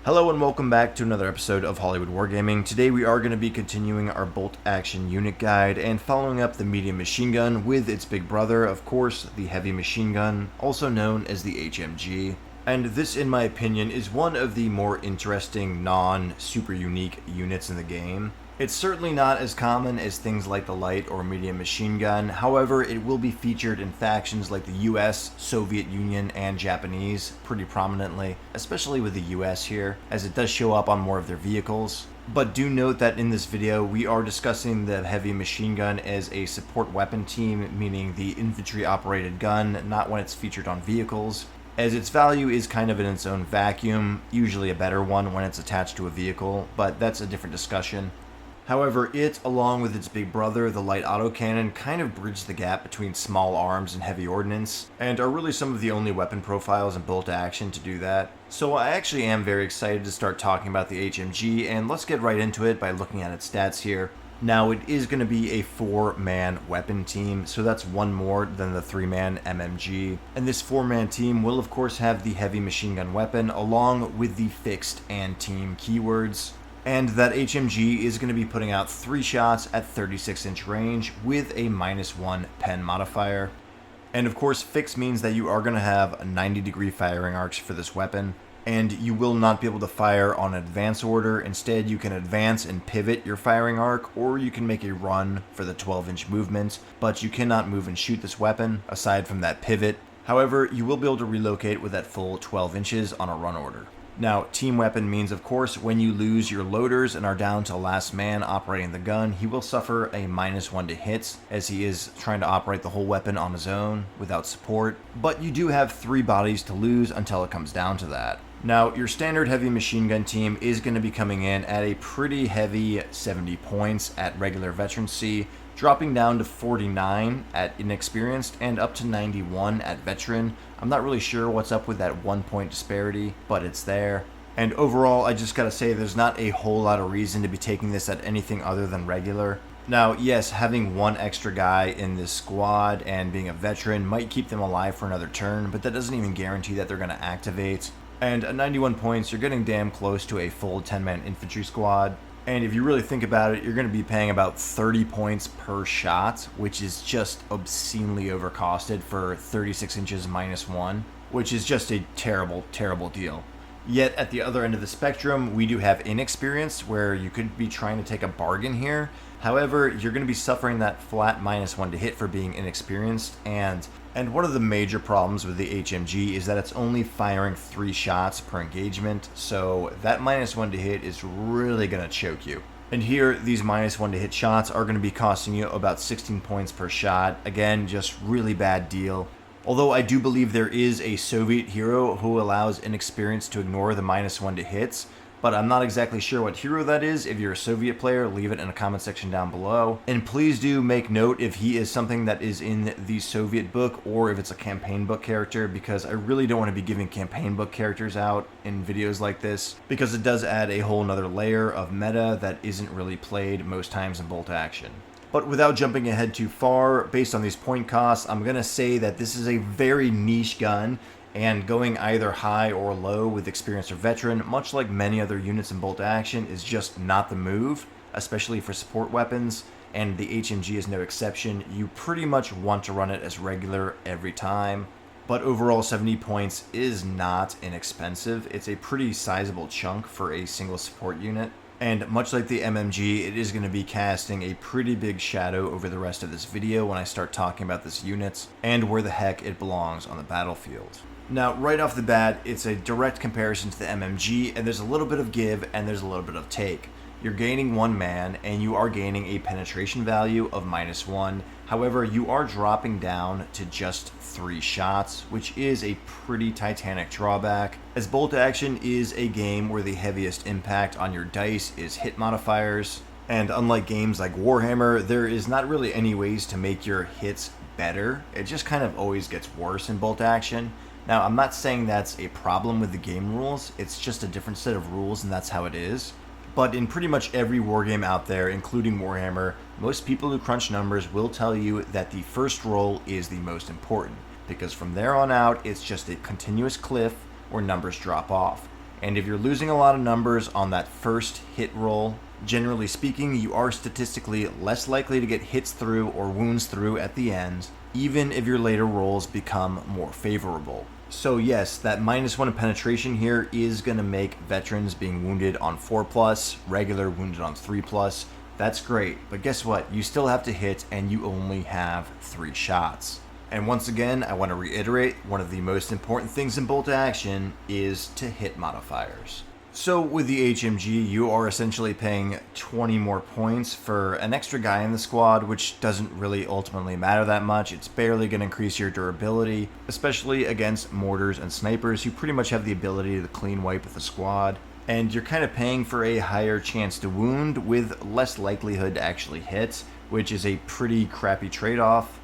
Hello and welcome back to another episode of Hollywood Wargaming. Today we are going to be continuing our bolt action unit guide and following up the medium machine gun with its big brother, of course, the heavy machine gun, also known as the HMG. And this, in my opinion, is one of the more interesting non-super unique units in the game. It's certainly not as common as things like the light or medium machine gun, however it will be featured in factions like the US, Soviet Union, and Japanese pretty prominently, especially with the US here, as it does show up on more of their vehicles. But do note that in this video we are discussing the heavy machine gun as a support weapon team, meaning the infantry operated gun, not when it's featured on vehicles, as its value is kind of in its own vacuum, usually a better one when it's attached to a vehicle, but that's a different discussion. However, it, along with its big brother, the light autocannon, kind of bridge the gap between small arms and heavy ordnance, and are really some of the only weapon profiles in bolt action to do that. So I actually am very excited to start talking about the HMG, and let's get right into it by looking at its stats here. Now, it is going to be a 4-man weapon team, so that's one more than the 3-man MMG. And this 4-man team will of course have the heavy machine gun weapon, along with the fixed and team keywords. And that HMG is going to be putting out 3 shots at 36-inch range with a -1 pen modifier. And of course, fixed means that you are going to have 90-degree firing arcs for this weapon, and you will not be able to fire on advance order. Instead, you can advance and pivot your firing arc, or you can make a run for the 12-inch movement, but you cannot move and shoot this weapon, aside from that pivot. However, you will be able to relocate with that full 12 inches on a run order. Now, team weapon means, of course, when you lose your loaders and are down to last man operating the gun, he will suffer a -1 to hits, as he is trying to operate the whole weapon on his own without support. But you do have 3 bodies to lose until it comes down to that. Now, your standard heavy machine gun team is going to be coming in at a pretty heavy 70 points at regular veterancy, dropping down to 49 at inexperienced and up to 91 at veteran. I'm not really sure what's up with that 1-point disparity, but it's there. And overall, I just gotta say there's not a whole lot of reason to be taking this at anything other than regular. Now, yes, having 1 extra guy in this squad and being a veteran might keep them alive for another turn, but that doesn't even guarantee that they're gonna activate. And at 91 points, you're getting damn close to a full 10-man infantry squad. And if you really think about it, you're going to be paying about 30 points per shot, which is just obscenely overcosted for 36 inches -1, which is just a terrible, terrible deal. Yet at the other end of the spectrum, we do have inexperienced, where you could be trying to take a bargain here. However, you're going to be suffering that flat -1 to hit for being inexperienced, and one of the major problems with the HMG is that it's only firing 3 shots per engagement, so that -1 to hit is really going to choke you. And here, these -1 to hit shots are going to be costing you about 16 points per shot. Again, just really bad deal. Although I do believe there is a Soviet hero who allows inexperienced to ignore the -1 to hits, but I'm not exactly sure what hero that is. If you're a Soviet player, leave it in the comment section down below. And please do make note if he is something that is in the Soviet book or if it's a campaign book character, because I really don't want to be giving campaign book characters out in videos like this, because it does add a whole nother layer of meta that isn't really played most times in bolt action. But without jumping ahead too far, based on these point costs, I'm going to say that this is a very niche gun, and going either high or low with experienced or veteran, much like many other units in bolt action, is just not the move, especially for support weapons, and the HMG is no exception. You pretty much want to run it as regular every time. But overall, 70 points is not inexpensive. It's a pretty sizable chunk for a single support unit. And much like the MMG, it is going to be casting a pretty big shadow over the rest of this video when I start talking about this unit and where the heck it belongs on the battlefield. Now, right off the bat, it's a direct comparison to the MMG, and there's a little bit of give and there's a little bit of take. You're gaining 1 man, and you are gaining a penetration value of -1. However, you are dropping down to just 3 shots, which is a pretty titanic drawback, as bolt action is a game where the heaviest impact on your dice is hit modifiers. And unlike games like Warhammer, there is not really any ways to make your hits better. It just kind of always gets worse in bolt action. Now, I'm not saying that's a problem with the game rules, it's just a different set of rules and that's how it is. But in pretty much every wargame out there, including Warhammer, most people who crunch numbers will tell you that the first roll is the most important, because from there on out, it's just a continuous cliff where numbers drop off. And if you're losing a lot of numbers on that first hit roll, generally speaking, you are statistically less likely to get hits through or wounds through at the end, even if your later rolls become more favorable. So yes, that -1 penetration here is going to make veterans being wounded on 4+, regular wounded on 3+. That's great, but guess what? You still have to hit and you only have 3 shots. And once again, I want to reiterate, one of the most important things in bolt action is to hit modifiers. So with the HMG, you are essentially paying 20 more points for an extra guy in the squad, which doesn't really ultimately matter that much. It's barely going to increase your durability, especially against mortars and snipers who pretty much have the ability to clean wipe with the squad. And you're kind of paying for a higher chance to wound with less likelihood to actually hit, which is a pretty crappy trade-off.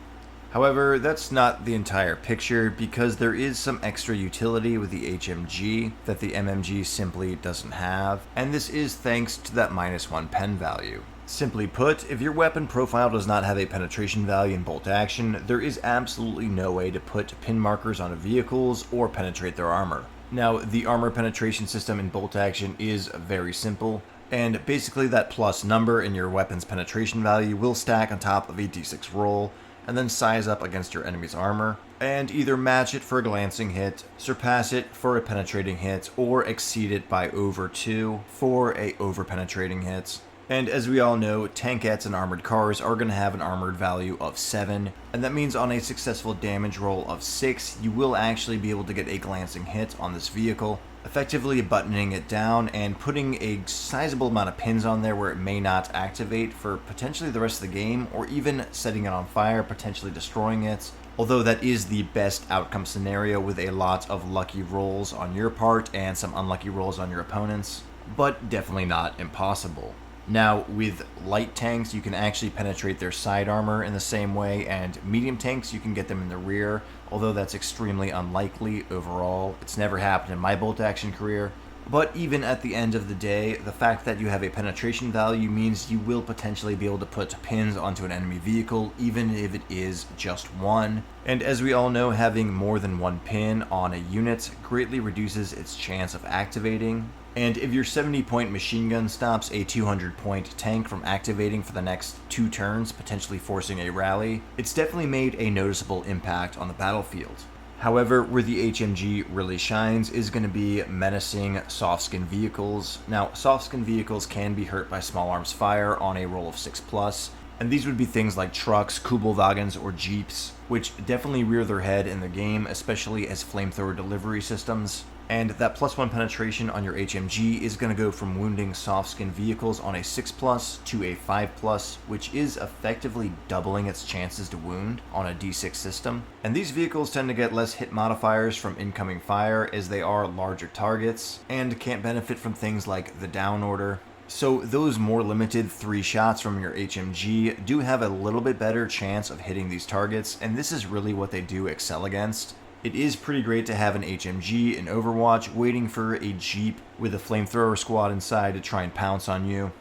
However, that's not the entire picture, because there is some extra utility with the HMG that the MMG simply doesn't have, and this is thanks to that -1 pen value. Simply put, if your weapon profile does not have a penetration value in bolt action, there is absolutely no way to put pin markers on vehicles or penetrate their armor. Now, the armor penetration system in bolt action is very simple, and basically that plus number in your weapon's penetration value will stack on top of a d6 roll, and then size up against your enemy's armor, and either match it for a glancing hit, surpass it for a penetrating hit, or exceed it by over 2 for a over-penetrating hit. And as we all know, tankettes and armored cars are going to have an armored value of 7, and that means on a successful damage roll of 6, you will actually be able to get a glancing hit on this vehicle, effectively buttoning it down and putting a sizable amount of pins on there where it may not activate for potentially the rest of the game, or even setting it on fire, potentially destroying it. Although that is the best outcome scenario with a lot of lucky rolls on your part and some unlucky rolls on your opponents, but definitely not impossible. Now, with light tanks, you can actually penetrate their side armor in the same way, and medium tanks, you can get them in the rear, although that's extremely unlikely overall. It's never happened in my bolt action career. But even at the end of the day, the fact that you have a penetration value means you will potentially be able to put pins onto an enemy vehicle, even if it is just one. And as we all know, having more than one pin on a unit greatly reduces its chance of activating. And if your 70-point machine gun stops a 200-point tank from activating for the next 2 turns, potentially forcing a rally, it's definitely made a noticeable impact on the battlefield. However, where the HMG really shines is going to be menacing soft-skin vehicles. Now, soft-skin vehicles can be hurt by small arms fire on a roll of 6+, and these would be things like trucks, Kubelwagens, or Jeeps, which definitely rear their head in the game, especially as flamethrower delivery systems. And that +1 penetration on your HMG is going to go from wounding soft-skin vehicles on a 6+ to a 5+, which is effectively doubling its chances to wound on a D6 system. And these vehicles tend to get less hit modifiers from incoming fire as they are larger targets, and can't benefit from things like the down order. So those more limited 3 shots from your HMG do have a little bit better chance of hitting these targets, and this is really what they do excel against. It is pretty great to have an HMG in Overwatch waiting for a Jeep with a flamethrower squad inside to try and pounce on you.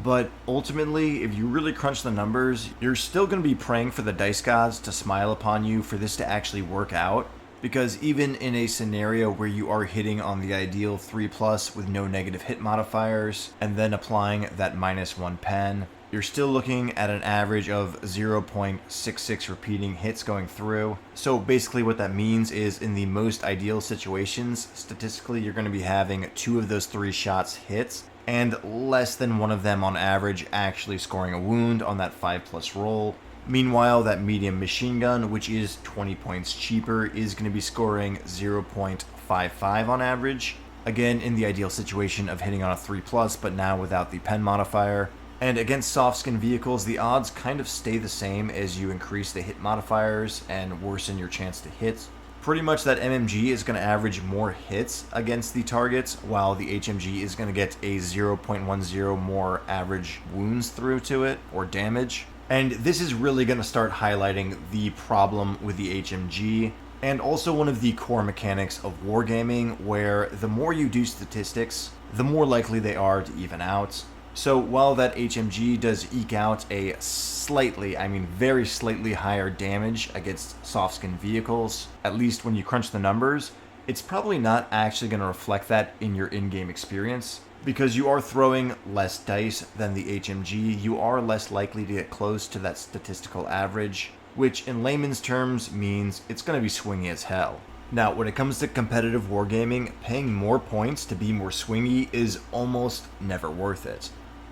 But ultimately, if you really crunch the numbers, you're still going to be praying for the dice gods to smile upon you for this to actually work out. Because even in a scenario where you are hitting on the ideal 3+ with no negative hit modifiers, and then applying that -1 pen, you're still looking at an average of 0.66 repeating hits going through. So basically what that means is in the most ideal situations, statistically you're going to be having 2 of those 3 shots hits, and less than 1 of them on average actually scoring a wound on that 5+ roll. Meanwhile, that medium machine gun, which is 20 points cheaper, is going to be scoring 0.55 on average. Again, in the ideal situation of hitting on a 3+, but now without the pen modifier. And against soft-skin vehicles, the odds kind of stay the same as you increase the hit modifiers and worsen your chance to hit. Pretty much that MMG is going to average more hits against the targets, while the HMG is going to get a 0.10 more average wounds through to it, or damage. And this is really going to start highlighting the problem with the HMG, and also one of the core mechanics of wargaming, where the more you do statistics, the more likely they are to even out. So while that HMG does eke out a slightly, I mean very slightly higher damage against soft-skin vehicles, at least when you crunch the numbers, it's probably not actually going to reflect that in your in-game experience. Because you are throwing less dice than the HMG, you are less likely to get close to that statistical average, which in layman's terms means it's going to be swingy as hell. Now, when it comes to competitive wargaming, paying more points to be more swingy is almost never worth it.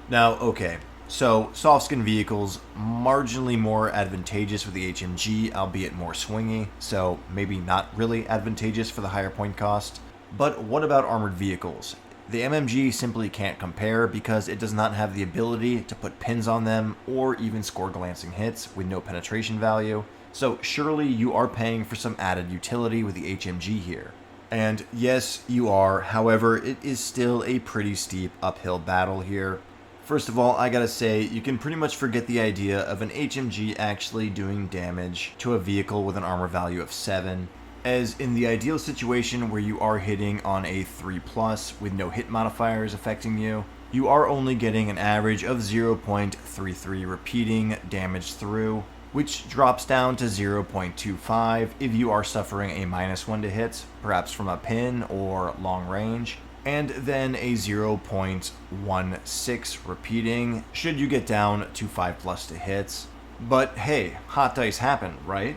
Now, okay, so soft skin vehicles, marginally more advantageous with the HMG, albeit more swingy, so maybe not really advantageous for the higher point cost. But what about armored vehicles? The MMG simply can't compare because it does not have the ability to put pins on them or even score glancing hits with no penetration value, so surely you are paying for some added utility with the HMG here. And yes, you are, however, it is still a pretty steep uphill battle here. First of all, I gotta say, you can pretty much forget the idea of an HMG actually doing damage to a vehicle with an armor value of 7. As in the ideal situation where you are hitting on a 3+ with no hit modifiers affecting you, you are only getting an average of 0.33 repeating damage through, which drops down to 0.25 if you are suffering a -1 to hit, perhaps from a pin or long range, and then a 0.16 repeating should you get down to 5+ to hits. But hey, hot dice happen, right?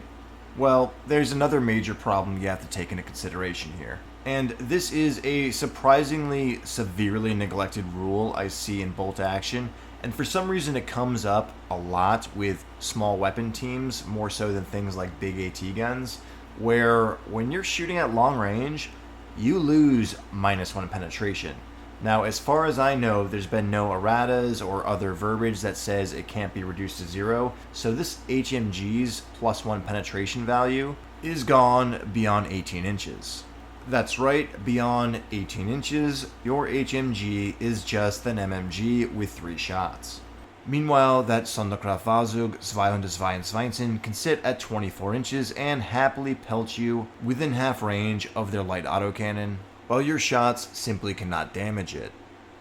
Well, there's another major problem you have to take into consideration here. And this is a surprisingly severely neglected rule I see in bolt action, and for some reason it comes up a lot with small weapon teams, more so than things like big AT guns, where when you're shooting at long range, you lose -1 penetration. Now, as far as I know, there's been no erratas or other verbiage that says it can't be reduced to 0, so this HMG's +1 penetration value is gone beyond 18 inches. That's right, beyond 18 inches, your HMG is just an MMG with 3 shots. Meanwhile, that Sonderkraftfahrzeug 222 can sit at 24 inches and happily pelt you within half range of their light autocannon, while your shots simply cannot damage it.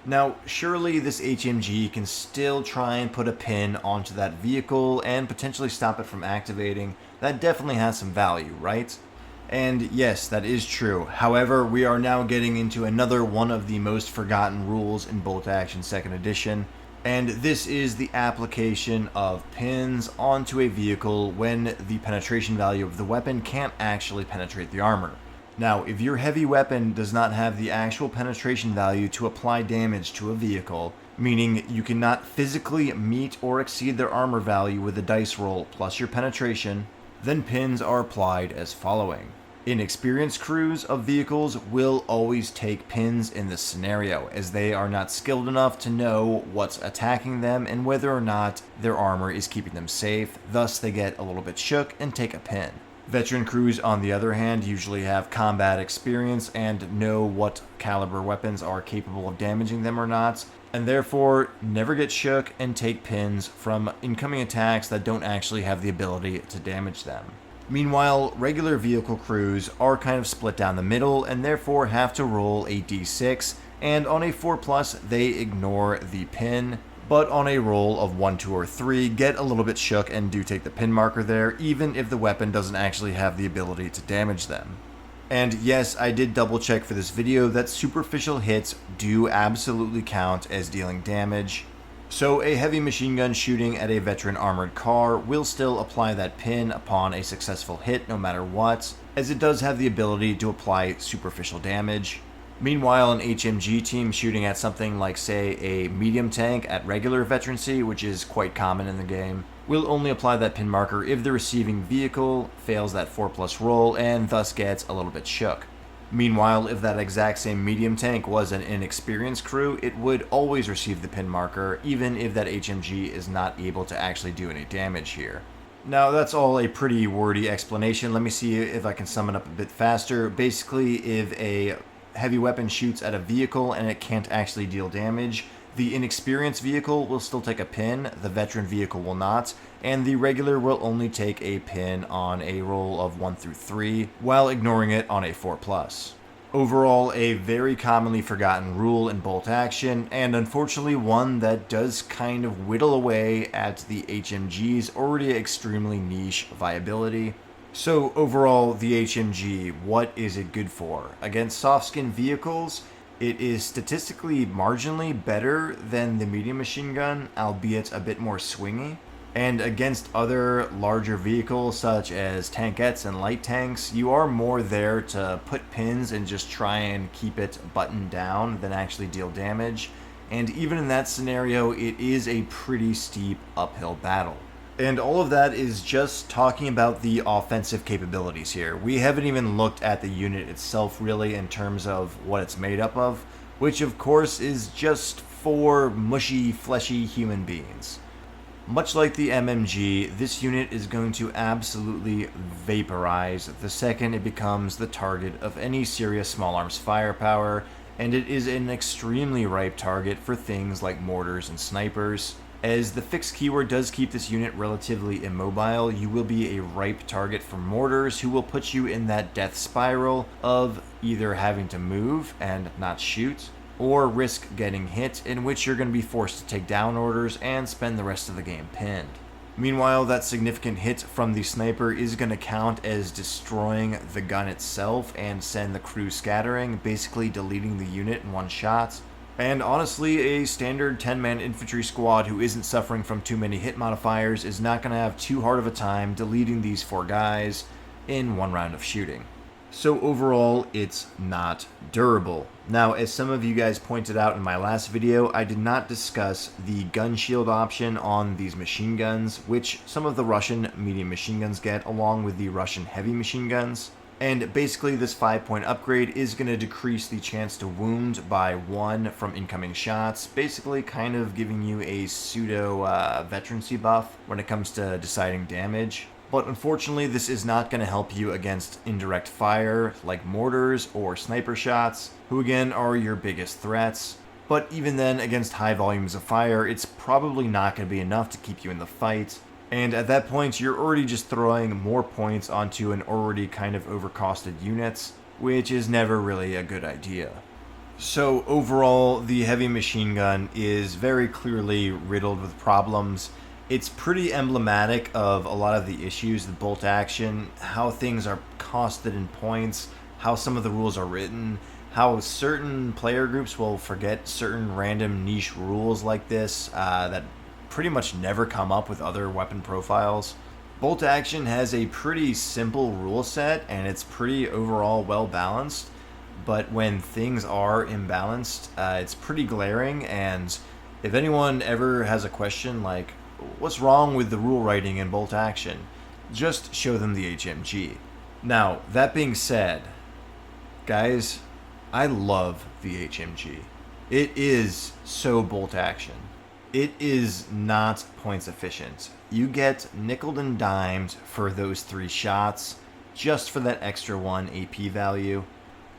Now, surely this HMG can still try and put a pin onto that vehicle and potentially stop it from activating. That definitely has some value, right? And yes, that is true. However, we are now getting into another one of the most forgotten rules in Bolt Action 2nd Edition, and this is the application of pins onto a vehicle when the penetration value of the weapon can't actually penetrate the armor. Now, if your heavy weapon does not have the actual penetration value to apply damage to a vehicle, meaning you cannot physically meet or exceed their armor value with a dice roll plus your penetration, then pins are applied as following. Inexperienced crews of vehicles will always take pins in this scenario, as they are not skilled enough to know what's attacking them and whether or not their armor is keeping them safe, thus they get a little bit shook and take a pin. Veteran crews, on the other hand, usually have combat experience and know what caliber weapons are capable of damaging them or not, and therefore never get shook and take pins from incoming attacks that don't actually have the ability to damage them. Meanwhile, regular vehicle crews are kind of split down the middle and therefore have to roll a d6, and on a 4+, they ignore the pin, but on a roll of 1, 2, or 3, get a little bit shook and do take the pin marker there, even if the weapon doesn't actually have the ability to damage them. And yes, I did double check for this video that superficial hits do absolutely count as dealing damage. So a heavy machine gun shooting at a veteran armored car will still apply that pin upon a successful hit no matter what, as it does have the ability to apply superficial damage. Meanwhile, an HMG team shooting at something like, say, a medium tank at regular veterancy, which is quite common in the game, will only apply that pin marker if the receiving vehicle fails that 4+ roll and thus gets a little bit shook. Meanwhile, if that exact same medium tank was an inexperienced crew, it would always receive the pin marker, even if that HMG is not able to actually do any damage here. Now, that's all a pretty wordy explanation. Let me see if I can sum it up a bit faster. Basically, if a heavy weapon shoots at a vehicle and it can't actually deal damage, the inexperienced vehicle will still take a pin, the veteran vehicle will not, and the regular will only take a pin on a roll of 1 through 3, while ignoring it on a 4+. Overall, a very commonly forgotten rule in bolt action, and unfortunately one that does kind of whittle away at the HMG's already extremely niche viability. So overall, the HMG, what is it good for? Against soft-skin vehicles, it is statistically marginally better than the medium machine gun, albeit a bit more swingy. And against other larger vehicles such as tankettes and light tanks, you are more there to put pins and just try and keep it buttoned down than actually deal damage. And even in that scenario, it is a pretty steep uphill battle. And all of that is just talking about the offensive capabilities here. We haven't even looked at the unit itself really in terms of what it's made up of, which of course is just 4 mushy, fleshy human beings. Much like the MMG, this unit is going to absolutely vaporize the second it becomes the target of any serious small arms firepower, and it is an extremely ripe target for things like mortars and snipers. As the fixed keyword does keep this unit relatively immobile, you will be a ripe target for mortars who will put you in that death spiral of either having to move and not shoot, or risk getting hit, in which you're going to be forced to take down orders and spend the rest of the game pinned. Meanwhile, that significant hit from the sniper is going to count as destroying the gun itself and send the crew scattering, basically deleting the unit in one shot. And honestly, a standard 10-man infantry squad who isn't suffering from too many hit modifiers is not going to have too hard of a time deleting these 4 guys in one round of shooting. So overall, it's not durable. Now, as some of you guys pointed out in my last video, I did not discuss the gun shield option on these machine guns, which some of the Russian medium machine guns get, along with the Russian heavy machine guns. And basically, this 5-point upgrade is going to decrease the chance to wound by 1 from incoming shots, basically kind of giving you a pseudo veterancy buff when it comes to deciding damage. But unfortunately, this is not going to help you against indirect fire, like mortars or sniper shots, who again are your biggest threats. But even then, against high volumes of fire, it's probably not going to be enough to keep you in the fight. And at that point, you're already just throwing more points onto an already kind of overcosted unit, which is never really a good idea. So overall, the heavy machine gun is very clearly riddled with problems. It's pretty emblematic of a lot of the issues with bolt action, how things are costed in points, how some of the rules are written, how certain player groups will forget certain random niche rules like this that pretty much never come up with other weapon profiles. Bolt action has a pretty simple rule set and it's pretty overall well balanced, but when things are imbalanced, it's pretty glaring. And if anyone ever has a question like, what's wrong with the rule writing in bolt action, just show them the HMG. Now, that being said, guys, I love the HMG. It is so bolt action. It is not points efficient. You get nickeled and dimed for those 3 shots, just for that extra 1 AP value.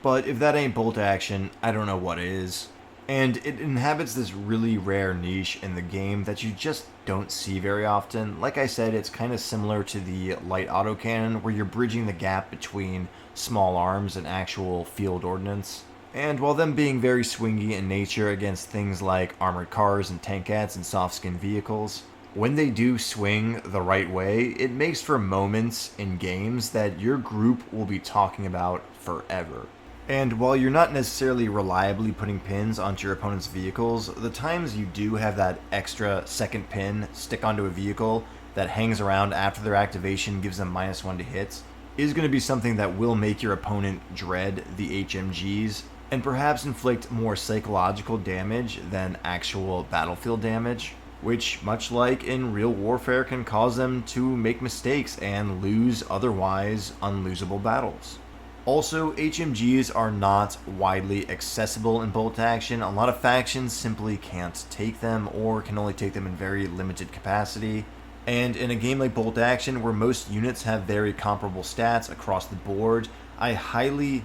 But if that ain't bolt action, I don't know what is. And it inhabits this really rare niche in the game that you just don't see very often. Like I said, it's kind of similar to the light autocannon, where you're bridging the gap between small arms and actual field ordnance. And while them being very swingy in nature against things like armored cars and tankettes and soft-skin vehicles, when they do swing the right way, it makes for moments in games that your group will be talking about forever. And while you're not necessarily reliably putting pins onto your opponent's vehicles, the times you do have that extra second pin stick onto a vehicle that hangs around after their activation gives them -1 to hit is going to be something that will make your opponent dread the HMGs and perhaps inflict more psychological damage than actual battlefield damage, which, much like in real warfare, can cause them to make mistakes and lose otherwise unlosable battles. Also, HMGs are not widely accessible in bolt action. A lot of factions simply can't take them or can only take them in very limited capacity. And in a game like bolt action, where most units have very comparable stats across the board, I highly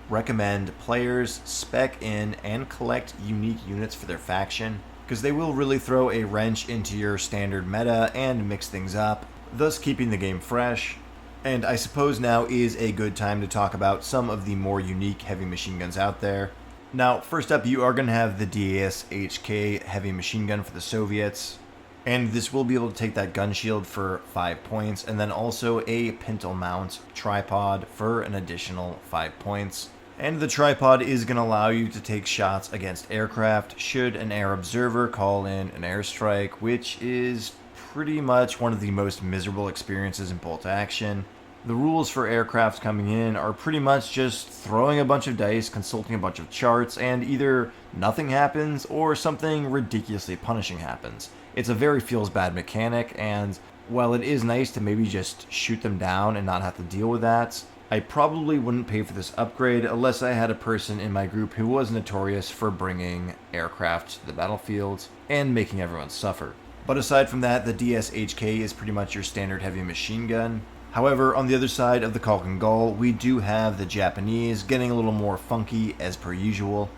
recommend players spec in and collect unique units for their faction, because they will really throw a wrench into your standard meta and mix things up, thus keeping the game fresh. And I suppose now is a good time to talk about some of the more unique heavy machine guns out there. Now, first up, you are going to have the DAS HK heavy machine gun for the Soviets. And this will be able to take that gun shield for 5 points, and then also a pintle mount tripod for an additional 5 points. And the tripod is going to allow you to take shots against aircraft should an air observer call in an airstrike, which is pretty much one of the most miserable experiences in bolt action. The rules for aircraft coming in are pretty much just throwing a bunch of dice, consulting a bunch of charts, and either nothing happens or something ridiculously punishing happens. It's a very feels bad mechanic, and while it is nice to maybe just shoot them down and not have to deal with that, I probably wouldn't pay for this upgrade unless I had a person in my group who was notorious for bringing aircraft to the battlefield and making everyone suffer. But aside from that, the DS-HK is pretty much your standard heavy machine gun. However, on the other side of the Caulk and Gull, we do have the Japanese getting a little more funky as per usual,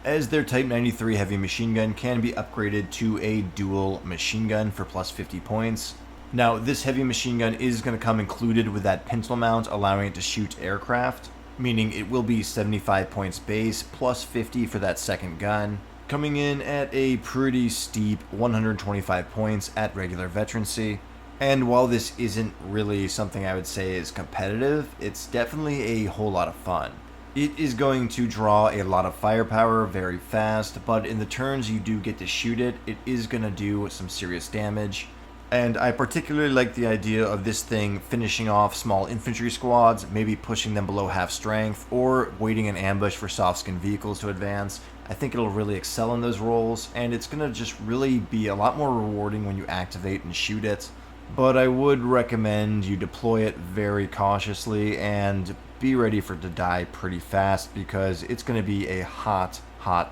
as their Type 93 heavy machine gun can be upgraded to a dual machine gun for plus 50 points. Now, this heavy machine gun is going to come included with that pintle mount, allowing it to shoot aircraft, meaning it will be 75 points base, plus 50 for that second gun, coming in at a pretty steep 125 points at regular veterancy. And while this isn't really something I would say is competitive, it's definitely a whole lot of fun. It is going to draw a lot of firepower very fast, but in the turns you do get to shoot it, it is going to do some serious damage. And I particularly like the idea of this thing finishing off small infantry squads, maybe pushing them below half strength, or waiting in ambush for soft-skin vehicles to advance. I think it'll really excel in those roles, and it's going to just really be a lot more rewarding when you activate and shoot it. But I would recommend you deploy it very cautiously and be ready for it to die pretty fast, because it's going to be a hot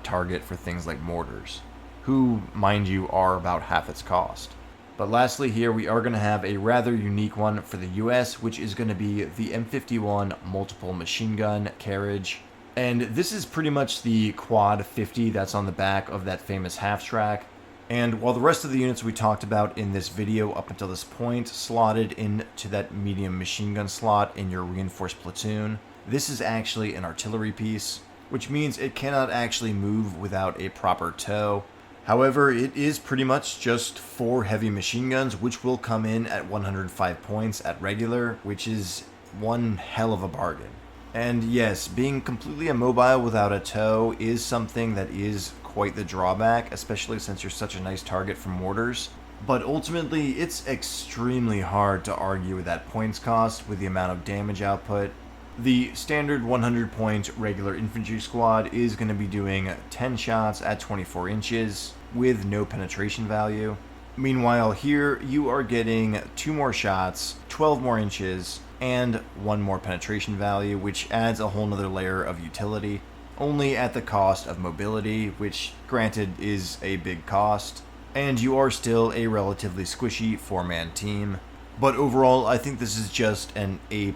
target for things like mortars, who, mind you, are about half its cost. But lastly here, we are going to have a rather unique one for the US, which is going to be the M51 multiple machine gun carriage. And this is pretty much the quad 50 that's on the back of that famous half-track. And while the rest of the units we talked about in this video up until this point slotted into that medium machine gun slot in your reinforced platoon, this is actually an artillery piece, which means it cannot actually move without a proper tow. However, it is pretty much just 4 heavy machine guns, which will come in at 105 points at regular, which is one hell of a bargain. And yes, being completely immobile without a tow is something that is quite the drawback, especially since you're such a nice target for mortars. But ultimately, it's extremely hard to argue with that points cost with the amount of damage output. The standard 100 point regular infantry squad is going to be doing 10 shots at 24 inches with no penetration value. Meanwhile here, you are getting 2 more shots, 12 more inches, and 1 more penetration value, which adds a whole nother layer of utility, only at the cost of mobility, which granted is a big cost, and you are still a relatively squishy 4-man team. But overall, I think this is just an A+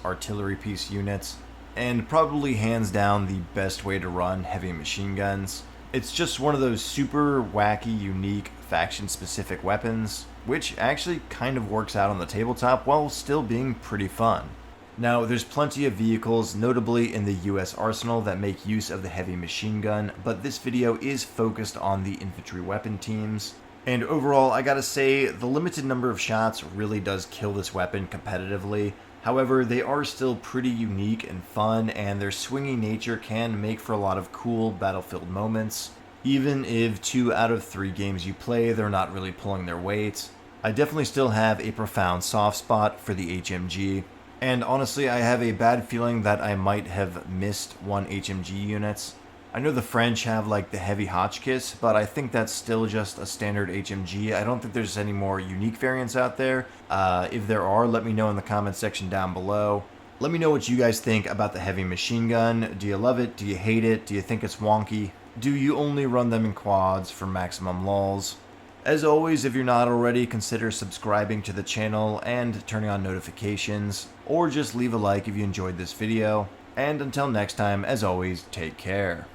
artillery piece unit, and probably hands down the best way to run heavy machine guns. It's just one of those super wacky, unique, faction-specific weapons, which actually kind of works out on the tabletop while still being pretty fun. Now, there's plenty of vehicles, notably in the US arsenal, that make use of the heavy machine gun, but this video is focused on the infantry weapon teams. And overall, I gotta say, the limited number of shots really does kill this weapon competitively. However, they are still pretty unique and fun, and their swingy nature can make for a lot of cool battlefield moments. Even if 2 out of 3 games you play, they're not really pulling their weight. I definitely still have a profound soft spot for the HMG. And honestly, I have a bad feeling that I might have missed one HMG unit. I know the French have like the heavy Hotchkiss, but I think that's still just a standard HMG. I don't think there's any more unique variants out there. If there are, let me know in the comment section down below. Let me know what you guys think about the heavy machine gun. Do you love it? Do you hate it? Do you think it's wonky? Do you only run them in quads for maximum lulls? As always, if you're not already, consider subscribing to the channel and turning on notifications, or just leave a like if you enjoyed this video. And until next time, as always, take care.